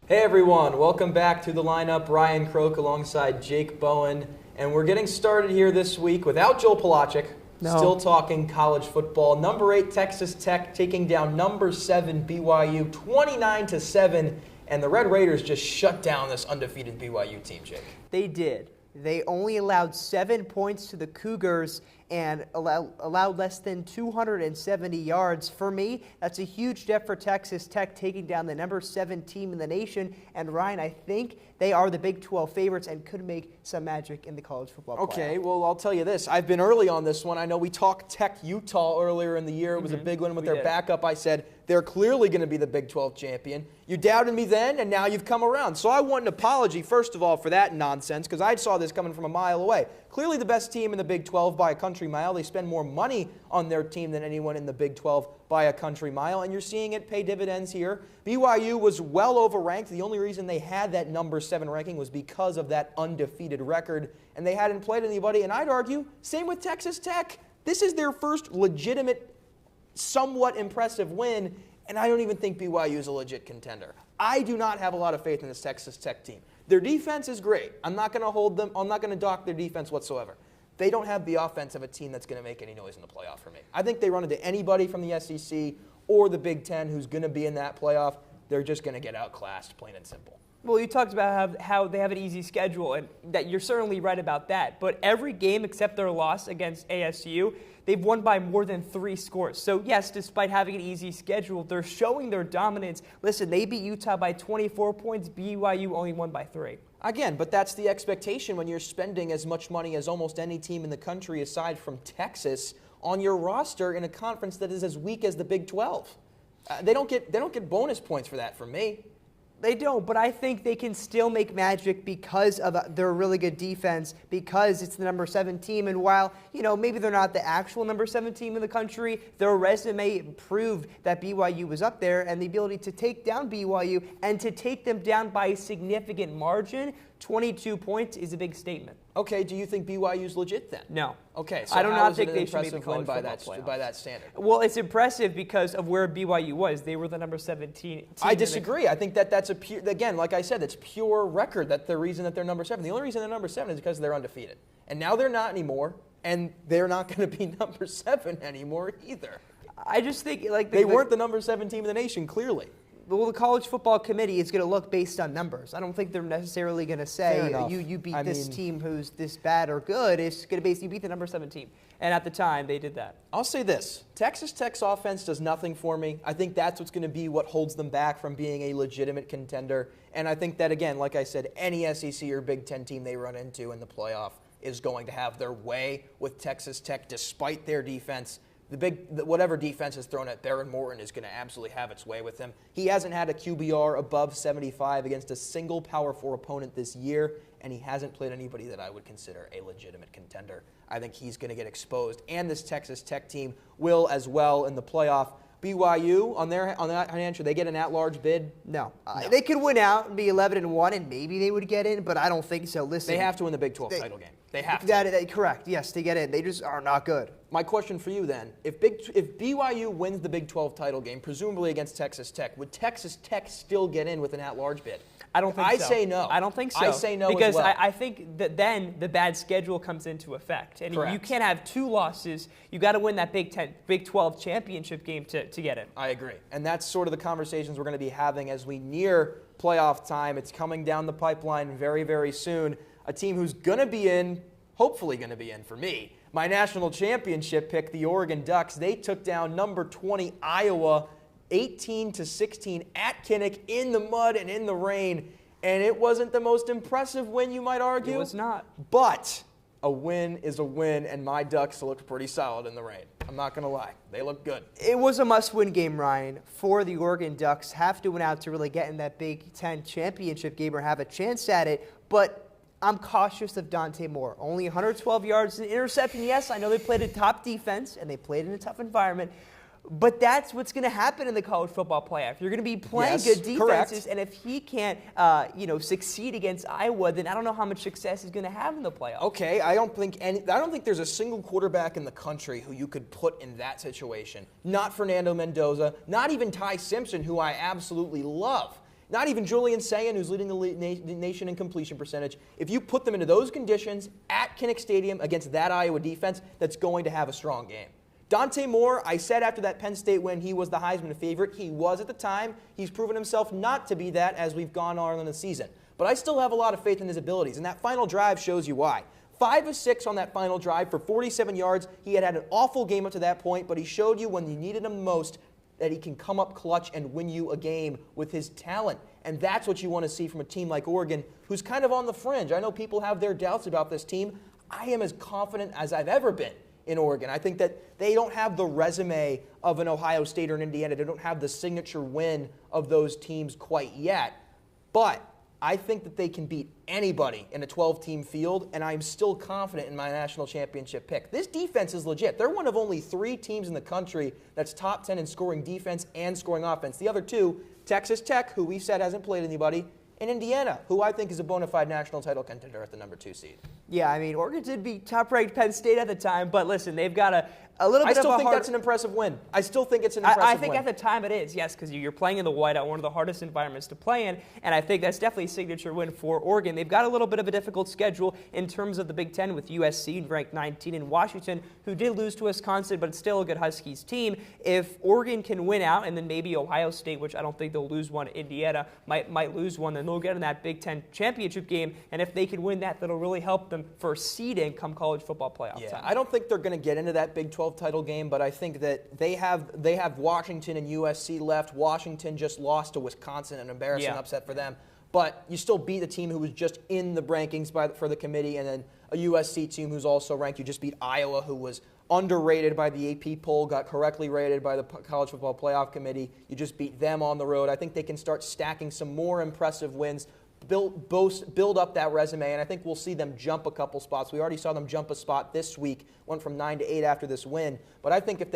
Hey everyone, welcome back to the lineup. Ryan Croke alongside Jake Bowen. And we're getting started here this week without Joel Polaczyk. No. Still talking college football. Number 8 Texas Tech taking down number 7 BYU 29-7. And the Red Raiders just shut down this undefeated BYU team, Jake. They did. They only allowed 7 points to the Cougars and allowed less than 270 yards. For me, that's a huge step for Texas Tech, taking down the number 7 team in the nation. And Ryan, I think they are the Big 12 favorites and could make some magic in the college football playoff. Okay, well, I'll tell you this. I've been early on this one. I know we talked Tech Utah earlier in the year. It was a big one with their backup. I said they're clearly going to be the Big 12 champion. You doubted me then, and now you've come around. So I want an apology, first of all, for that nonsense, because I saw this coming from a mile away. Clearly the best team in the Big 12 by a country mile. They spend more money on their team than anyone in the Big 12 by a country mile, and you're seeing it pay dividends here. BYU was well overranked. The only reason they had that number 7 ranking was because of that undefeated record, and they hadn't played anybody. And I'd argue, same with Texas Tech. This is their first legitimate, somewhat impressive win, and I don't even think BYU is a legit contender. I do not have a lot of faith in this Texas Tech team. Their defense is great. I'm not going to hold them. I'm not going to dock their defense whatsoever. They don't have the offense of a team that's going to make any noise in the playoff for me. I think they run into anybody from the SEC or the Big Ten who's going to be in that playoff. They're just going to get outclassed, plain and simple. Well, you talked about how they have an easy schedule, and that you're certainly right about that. But every game except their loss against ASU, they've won by more than 3 scores. So, yes, despite having an easy schedule, they're showing their dominance. Listen, they beat Utah by 24 points. BYU only won by 3. Again, but that's the expectation when you're spending as much money as almost any team in the country aside from Texas on your roster in a conference that is as weak as the Big 12. They don't get bonus points for that from me. They don't, but I think they can still make magic because of their really good defense, because it's the number 7 team. And while, maybe they're not the actual number 7 team in the country, their resume proved that BYU was up there, and the ability to take down BYU and to take them down by a significant margin, 22 points, is a big statement. Okay, do you think BYU's legit then? No. Okay, so I do how not is think it an they should make the impressive win college by that standard? Well, it's impressive because of where BYU was. They were the number 17 team. I disagree. I think that's a pure, again, like I said, it's pure record. That's the reason that they're number 7. The only reason they're number 7 is because they're undefeated. And now they're not anymore, and they're not going to be number 7 anymore either. I just think they weren't the number 7 team in the nation, clearly. Well, the college football committee is going to look based on numbers. I don't think they're necessarily going to say you beat this team who's this bad or good. It's going to be you beat the number 7 team. And at the time, they did that. I'll say this. Texas Tech's offense does nothing for me. I think that's what's going to be what holds them back from being a legitimate contender. And I think that, again, like I said, any SEC or Big Ten team they run into in the playoff is going to have their way with Texas Tech despite their defense. Whatever defense is thrown at Baron Morton is going to absolutely have its way with him. He hasn't had a QBR above 75 against a single Power 4 opponent this year, and he hasn't played anybody that I would consider a legitimate contender. I think he's going to get exposed, and this Texas Tech team will as well in the playoff. BYU, on that hand, should they get an at-large bid? No. They could win out and be 11-1, and maybe they would get in, but I don't think so. Listen, they have to win the Big 12 title game. They have to. Correct. Yes, to get in. They just are not good. My question for you then, if BYU wins the Big 12 title game, presumably against Texas Tech, would Texas Tech still get in with an at-large bid? I don't think so. I say no. I don't think so. I say no because as well. I think that then the bad schedule comes into effect. And Correct. You can't have 2 losses. You got to win that Big 12 championship game to get in. I agree. And that's sort of the conversations we're going to be having as we near playoff time. It's coming down the pipeline very, very soon. A team who's going to be in, hopefully going to be in for me, my national championship pick, the Oregon Ducks. They took down number 20 Iowa 18-16 at Kinnick in the mud and in the rain. And it wasn't the most impressive win, you might argue. It was not. But a win is a win, and my Ducks looked pretty solid in the rain. I'm not going to lie. They look good. It was a must-win game, Ryan, for the Oregon Ducks. Have to win out to really get in that Big Ten championship game or have a chance at it. But I'm cautious of Dante Moore. Only 112 yards and interception. Yes, I know they played a top defense, and they played in a tough environment. But that's what's going to happen in the college football playoff. You're going to be playing good defenses, correct. and if he can't, succeed against Iowa, then I don't know how much success he's going to have in the playoff. Okay, I don't think there's a single quarterback in the country who you could put in that situation. Not Fernando Mendoza, not even Ty Simpson, who I absolutely love. Not even Julian Sayin, who's leading the nation in completion percentage. If you put them into those conditions at Kinnick Stadium against that Iowa defense, that's going to have a strong game. Dante Moore, I said after that Penn State win he was the Heisman favorite. He was at the time. He's proven himself not to be that as we've gone on in the season. But I still have a lot of faith in his abilities, and that final drive shows you why. 5 of 6 on that final drive for 47 yards. He had an awful game up to that point, but he showed you when you needed him most that he can come up clutch and win you a game with his talent. And that's what you want to see from a team like Oregon, who's kind of on the fringe. I know people have their doubts about this team. I am as confident as I've ever been in Oregon. I think that they don't have the resume of an Ohio State or an Indiana. They don't have the signature win of those teams quite yet. But I think that they can beat anybody in a 12-team field, and I'm still confident in my national championship pick. This defense is legit. They're one of only 3 teams in the country that's top 10 in scoring defense and scoring offense. The other 2, Texas Tech, who we said hasn't played anybody, and Indiana, who I think is a bona fide national title contender at the number 2 seed. Yeah, I mean, Oregon did beat top-ranked Penn State at the time, but listen, they've got a little bit of a I still think that's an impressive win. I still think it's an impressive win. I think at the time it is, yes, because you're playing in the whiteout, one of the hardest environments to play in, and I think that's definitely a signature win for Oregon. They've got a little bit of a difficult schedule in terms of the Big Ten with USC ranked 19 and Washington, who did lose to Wisconsin, but it's still a good Huskies team. If Oregon can win out, and then maybe Ohio State, which I don't think they'll lose one, Indiana might lose one, then they'll get in that Big Ten championship game, and if they can win that, that'll really help them for seeding come college football playoff time. I don't think they're going to get into that Big 12 title game, but I think that they have Washington and USC left. Washington just lost to Wisconsin, an embarrassing upset for them. But you still beat the team who was just in the rankings for the committee, and then a USC team who's also ranked. You just beat Iowa, who was underrated by the AP poll, got correctly rated by the College Football Playoff Committee. You just beat them on the road. I think they can start stacking some more impressive wins, build up that resume, and I think we'll see them jump a couple spots. We already saw them jump a spot this week, went from 9 to 8 after this win. But I think if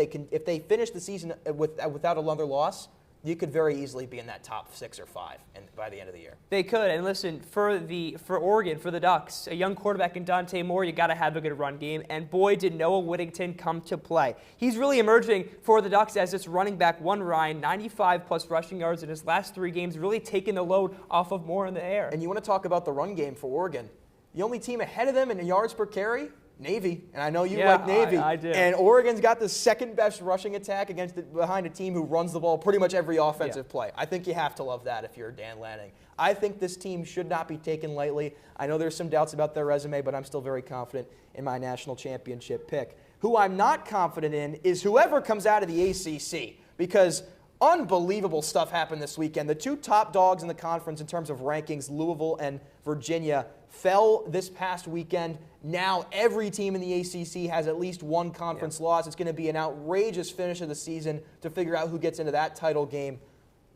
they finish the season without another loss, you could very easily be in that top 6 or 5 by the end of the year. They could. And listen, for Oregon, for the Ducks, a young quarterback in Dante Moore, you got to have a good run game. And boy, did Noah Whittington come to play. He's really emerging for the Ducks as this running back, Ryan, 95-plus rushing yards in his last 3 games, really taking the load off of Moore in the air. And you want to talk about the run game for Oregon. The only team ahead of them in yards per carry, Navy, and I know you like Navy. I do. And Oregon's got the second best rushing attack behind a team who runs the ball pretty much every offensive play. I think you have to love that if you're Dan Lanning. I think this team should not be taken lightly. I know there's some doubts about their resume, but I'm still very confident in my national championship pick. Who I'm not confident in is whoever comes out of the ACC, because unbelievable stuff happened this weekend. The 2 top dogs in the conference in terms of rankings, Louisville and Virginia, fell this past weekend. Now every team in the ACC has at least one conference loss. It's going to be an outrageous finish of the season to figure out who gets into that title game.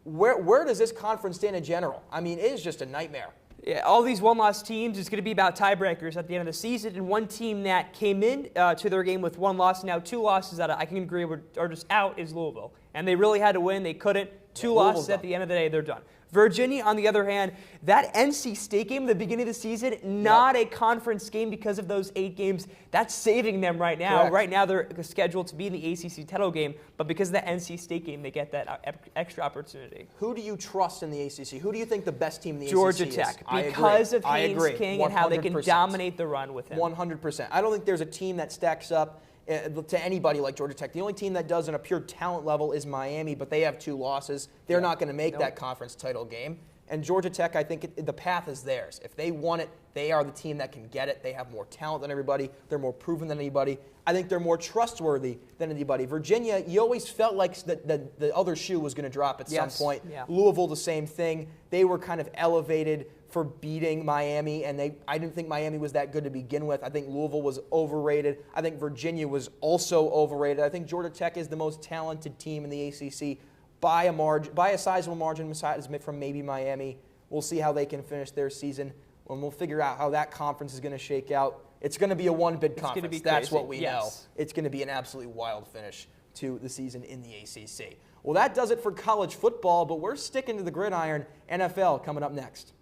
Where does this conference stand in general? I mean, it is just a nightmare. Yeah, all these one-loss teams, it's going to be about tiebreakers at the end of the season. And one team that came in to their game with 1 loss, now 2 losses that I can agree are just out, is Louisville. And they really had to win. They couldn't. 2 losses at the end of the day, they're done. Virginia, on the other hand, that NC State game at the beginning of the season, not a conference game because of those 8 games. That's saving them right now. Correct. Right now, they're scheduled to be in the ACC title game, but because of the NC State game, they get that extra opportunity. Who do you trust in the ACC? Who do you think the best team in the Georgia ACC is? Tech, because of Haynes King and how they can dominate the run with him. 100%. I don't think there's a team that stacks up to anybody like Georgia Tech. The only team that does on a pure talent level is Miami, but they have 2 losses. They're not going to make that conference title game. And Georgia Tech, I think the path is theirs. If they want it, they are the team that can get it. They have more talent than everybody. They're more proven than anybody. I think they're more trustworthy than anybody. Virginia, you always felt like the other shoe was going to drop at some point. Yeah. Louisville, the same thing. They were kind of elevated for beating Miami, and I didn't think Miami was that good to begin with. I think Louisville was overrated. I think Virginia was also overrated. I think Georgia Tech is the most talented team in the ACC by a sizable margin from maybe Miami. We'll see how they can finish their season, and we'll figure out how that conference is going to shake out. It's going to be a one-bid conference. That's what we know. It's going to be an absolutely wild finish to the season in the ACC. Well, that does it for college football, but we're sticking to the gridiron. NFL coming up next.